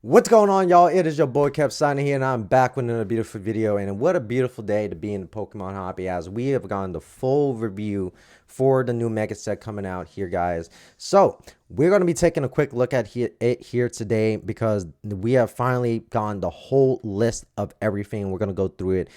What's going on, y'all? It is your boy Kev signing here, and I'm back with another beautiful video. And what a beautiful day to be in the Pokemon hobby, as we have gone the full review for the new Mega Set coming out here, guys. So we're going to be taking a quick look at it here today, because we have finally gone the whole list of everything. We're going to go through it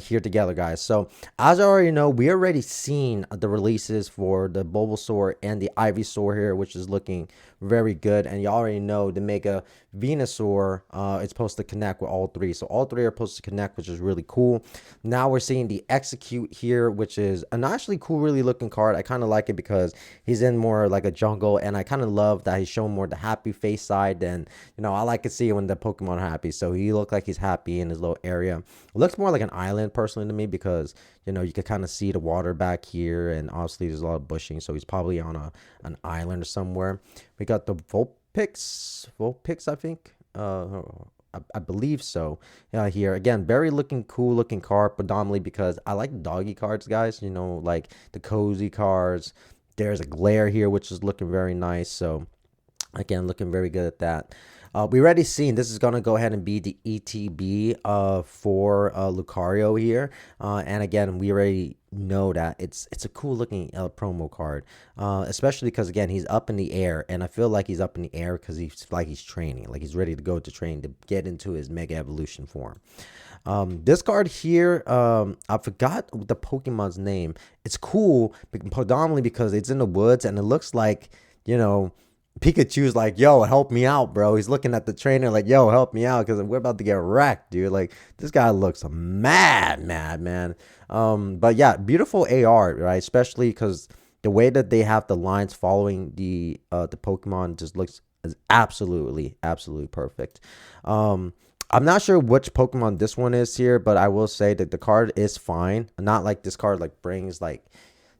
here together, guys. So as I already know, we already seen the releases for the Bulbasaur and the Ivysaur here, which is looking very good. And you already know the Mega Venusaur is supposed to connect with all three. So all three are supposed to connect, which is really cool. Now we're seeing the Execute here, which is an actually cool, really looking card. I kind of like it because he's in more like a jungle, and I kind of love that he's showing more the happy face side. And I like to see when the Pokemon are happy. So he looked like he's happy in his little area. It looks more like an island personally to me, because you can kind of see the water back here, and obviously there's a lot of bushing, so he's probably on an island or somewhere. We got the Vulpix, I think. I believe so. Here again, very cool looking card, predominantly because I like doggy cards, guys. Like the cozy cards. There's a glare here, which is looking very nice. So again, looking very good at that. We already seen this is going to go ahead and be the ETB for Lucario here. And again, we already know that it's a cool looking promo card, especially because, again, he's up in the air. And I feel like he's up in the air because he's training, like he's ready to go to train to get into his Mega Evolution form. This card here, I forgot the Pokemon's name. It's cool, predominantly because it's in the woods, and it looks like, Pikachu's like, yo, help me out, bro. He's looking at the trainer like, yo, help me out, because we're about to get wrecked, dude. Like, this guy looks mad, man. But yeah, beautiful AR, right? Especially because the way that they have the lines following the Pokemon just looks absolutely perfect. I'm not sure which Pokemon this one is here, but I will say that the card is fine. Not like this card like brings like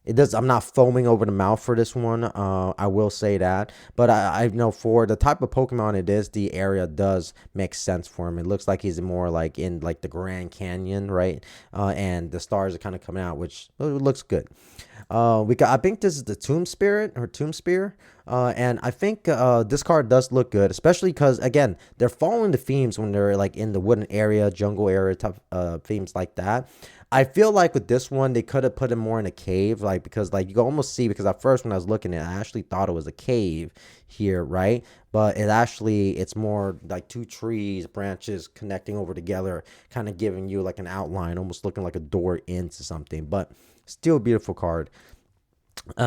it does. I'm not foaming over the mouth for this one. I will say that. But I know for the type of Pokemon it is, the area does make sense for him. It looks like he's more like in like the Grand Canyon, right? And the stars are kind of coming out, which looks good. I think this is the Tomb Spirit or Tomb Spear. And I think this card does look good, especially because, again, they're following the themes when they're like in the wooden area, jungle area type themes like that. I feel like with this one, they could have put him more in a cave, like, because like you can almost see, because at first when I was looking at it, I actually thought it was a cave here, right? But it's more like two trees, branches connecting over together, kind of giving you like an outline, almost looking like a door into something. But still a beautiful card. We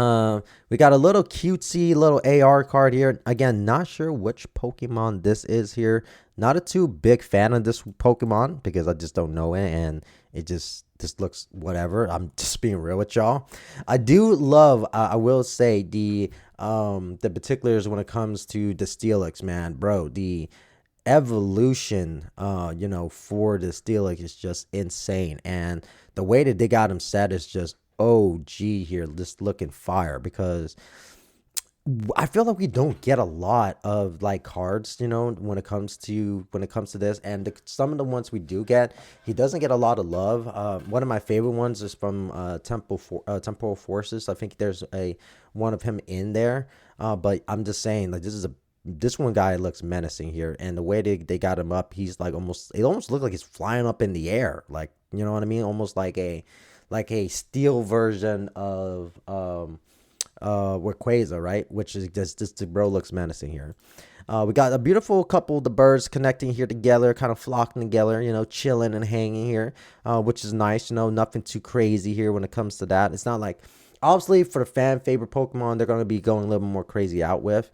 got a little cutesy little AR card here. Again, not sure which Pokemon this is here. Not a too big fan of this Pokemon because I just don't know it, and it just looks whatever. I'm just being real with y'all. I do love, I will say, the particulars when it comes to the Steelix, man, bro. The evolution for the Steelix is just insane, and the way that they got him set is just OG here, just looking fire, because I feel like we don't get a lot of like cards, when it comes to this, and some of the ones we do get, he doesn't get a lot of love. One of my favorite ones is from Temporal Forces. I think there's one of him in there, but I'm just saying, like, this one guy looks menacing here, and the way they got him up, he's like it almost looks like he's flying up in the air, like, you know what I mean, almost like a steel version of Rayquaza, right? Which is just the bro looks menacing here. We got a beautiful couple of the birds connecting here together, kind of flocking together, chilling and hanging here, which is nice. Nothing too crazy here when it comes to that. It's not like, obviously, for the fan favorite Pokemon, they're going to be going a little more crazy out with.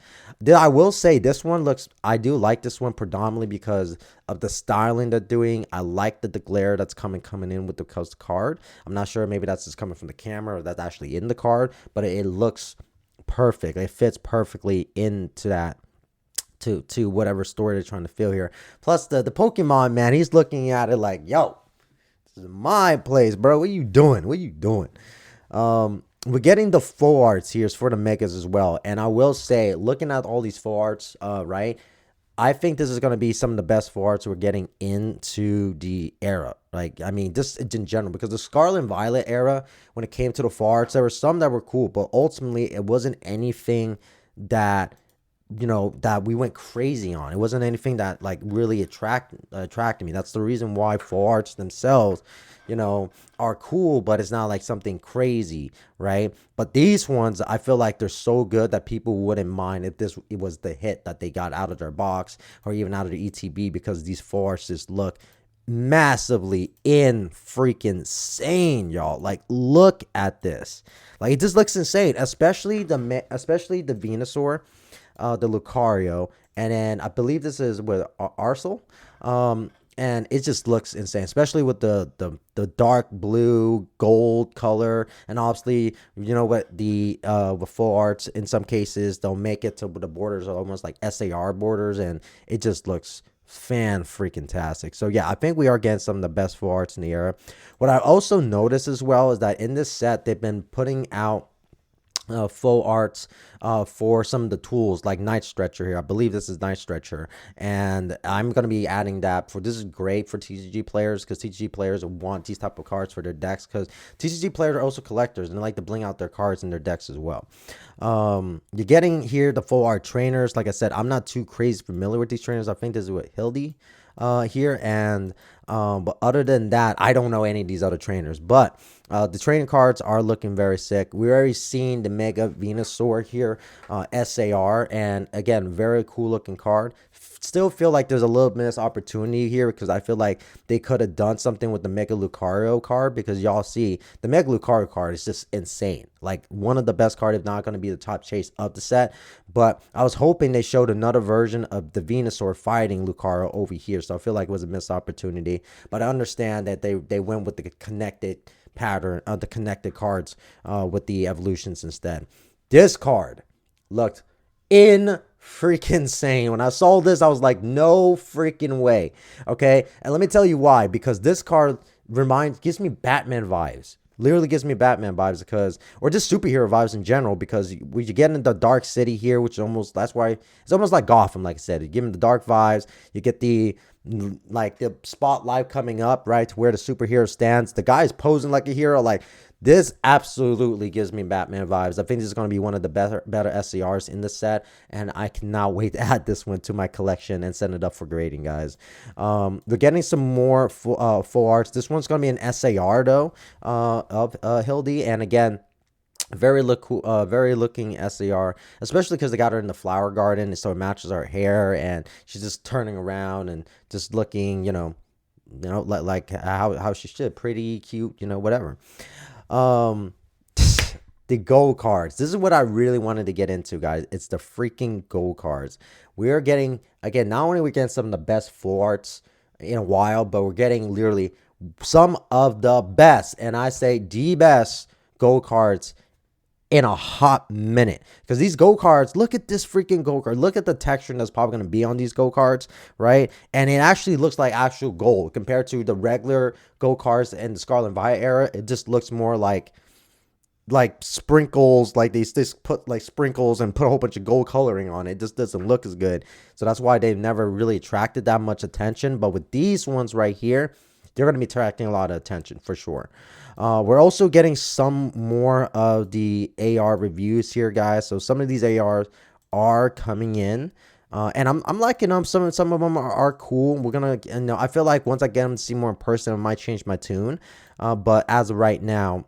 I will say this one I do like this one predominantly because of the styling they're doing. I like the glare that's coming in with the card. I'm not sure, maybe that's just coming from the camera or that's actually in the card, but it looks perfect. It fits perfectly into that, to whatever story they're trying to fill here. Plus the Pokemon, man, he's looking at it like, yo, this is my place, bro. What are you doing? We're getting the full arts here for the megas as well. And I will say, looking at all these full arts, right, I think this is going to be some of the best full arts we're getting into the era. Like, I mean, just in general, because the Scarlet and Violet era, when it came to the full arts, there were some that were cool, but ultimately it wasn't anything that that we went crazy on. It wasn't anything that like really attracted me. That's the reason why full arts themselves, are cool, but it's not like something crazy, right? But these ones, I feel like they're so good that people wouldn't mind if it was the hit that they got out of their box or even out of the ETB, because these full arts just look massively in freaking insane, y'all. Like, look at this. Like, it just looks insane, especially the Venusaur, the Lucario, and then I believe this is with Arcel. And it just looks insane, especially with the dark blue gold color. And obviously, what the with full arts, in some cases they'll make it to the borders are almost like SAR borders, and it just looks fan freaking tastic. So yeah, I think we are getting some of the best full arts in the era. What I also noticed as well is that in this set they've been putting out full arts for some of the tools like Night Stretcher here. I believe this is Night Stretcher, and I'm going to be adding that. This is great for TCG players, because TCG players want these type of cards for their decks, because TCG players are also collectors and they like to bling out their cards in their decks as well. You're getting here the full art trainers. Like I said, I'm not too crazy familiar with these trainers. I think this is with Hildy here, and but other than that, I don't know any of these other trainers. But the training cards are looking very sick. We're already seeing the Mega Venusaur here, SAR, and again, very cool looking card. Still feel like there's a little missed opportunity here, because I feel like they could have done something with the Mega Lucario card, because y'all see the Mega Lucario card is just insane. Like, one of the best cards, if not going to be the top chase of the set. But I was hoping they showed another version of the Venusaur fighting Lucario over here, so I feel like it was a missed opportunity. But I understand that they went with the connected pattern of the connected cards with the evolutions instead. This card looked freaking insane. When I saw this, I was like, no freaking way. Okay, and let me tell you why. Because this card gives me Batman vibes. Literally gives me Batman vibes, or just superhero vibes in general, because we get into Dark City here, which that's why it's almost like Gotham. Like I said, you give him the dark vibes. You get the spotlight coming up right to where the superhero stands. The guy's posing like a hero. Like, this absolutely gives me Batman vibes. I think this is going to be one of the better SCRs in the set, and I cannot wait to add this one to my collection and send it up for grading, guys. We're getting some more full arts. This one's going to be an SAR though, of Hildy, and again, very looking SAR, especially because they got her in the flower garden, so it matches our hair, and she's just turning around and just looking, like how she should, pretty cute, whatever. The gold cards. This is what I really wanted to get into, guys. It's the freaking gold cards. We are getting, again, not only are we getting some of the best full arts in a while, but we're getting literally some of the best, and I say the best gold cards in a hot minute. Because these gold cards, look at this freaking gold card. Look at the texture that's probably going to be on these gold cards, right? And it actually looks like actual gold compared to the regular gold cards in the Scarlet and Violet era. It just looks more like sprinkles, like they just put like sprinkles and put a whole bunch of gold coloring on it. It just doesn't look as good. So that's why they've never really attracted that much attention. But with these ones right here, they're going to be attracting a lot of attention for sure. We're also getting some more of the AR reviews here, guys. So some of these ARs are coming in, and I'm liking them. Some of them are cool. We're gonna, I feel like once I get them to see more in person, I might change my tune. But as of right now,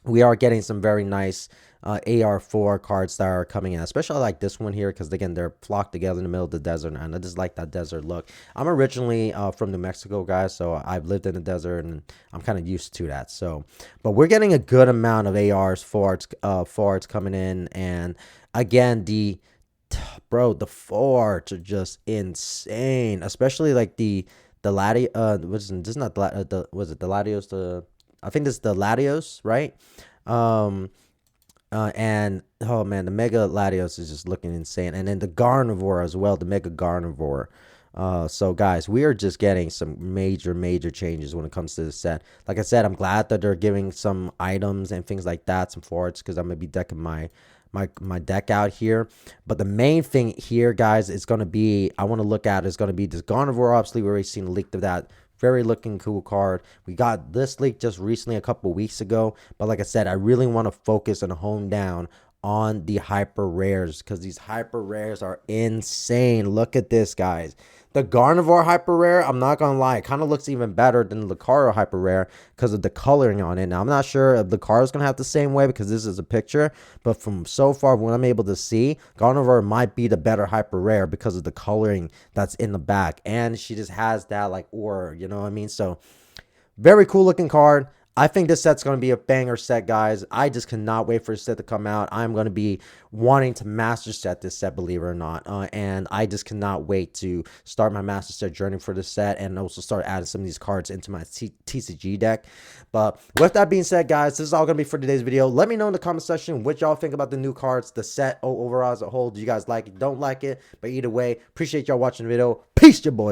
we are getting some very nice AR4 cards that are coming in, especially like this one here, because again, they're flocked together in the middle of the desert, and I just like that desert look. I'm originally from New Mexico, guys, so I've lived in the desert and I'm kind of used to that. So, but we're getting a good amount of ARs, full arts coming in, and again, the full arts are just insane, especially like the Latios, was it the Latios? I think this is the Latios, right? And oh man, the Mega Latios is just looking insane, and then the Garnivore as well, the Mega Garnivore. So guys, we are just getting some major changes when it comes to the set. Like I said, I'm glad that they're giving some items and things like that, some forwards, because I'm gonna be decking my deck out here. But the main thing here, guys, is gonna be, I want to look at, is gonna be this Garnivore. Obviously, we already seen a leak of that. Very looking cool card. We got this leak just recently, a couple weeks ago. But like I said, I really want to focus and hone down on the hyper rares, because these hyper rares are insane. Look at this, guys. The Gardevoir hyper rare, I'm not gonna lie, it kind of looks even better than the Lucario hyper rare because of the coloring on it. Now I'm not sure if Lucario's gonna have the same way because this is a picture, but from so far what I'm able to see, Gardevoir might be the better hyper rare because of the coloring that's in the back, and she just has that like aura, you know what I mean? So very cool looking card. I think this set's going to be a banger set, guys. I just cannot wait for the set to come out. I'm going to be wanting to master set this set, believe it or not. And I just cannot wait to start my master set journey for this set and also start adding some of these cards into my TCG deck. But with that being said, guys, this is all going to be for today's video. Let me know in the comment section what y'all think about the new cards, the set overall as a whole. Do you guys like it? Don't like it? But either way, appreciate y'all watching the video. Peace, your boys.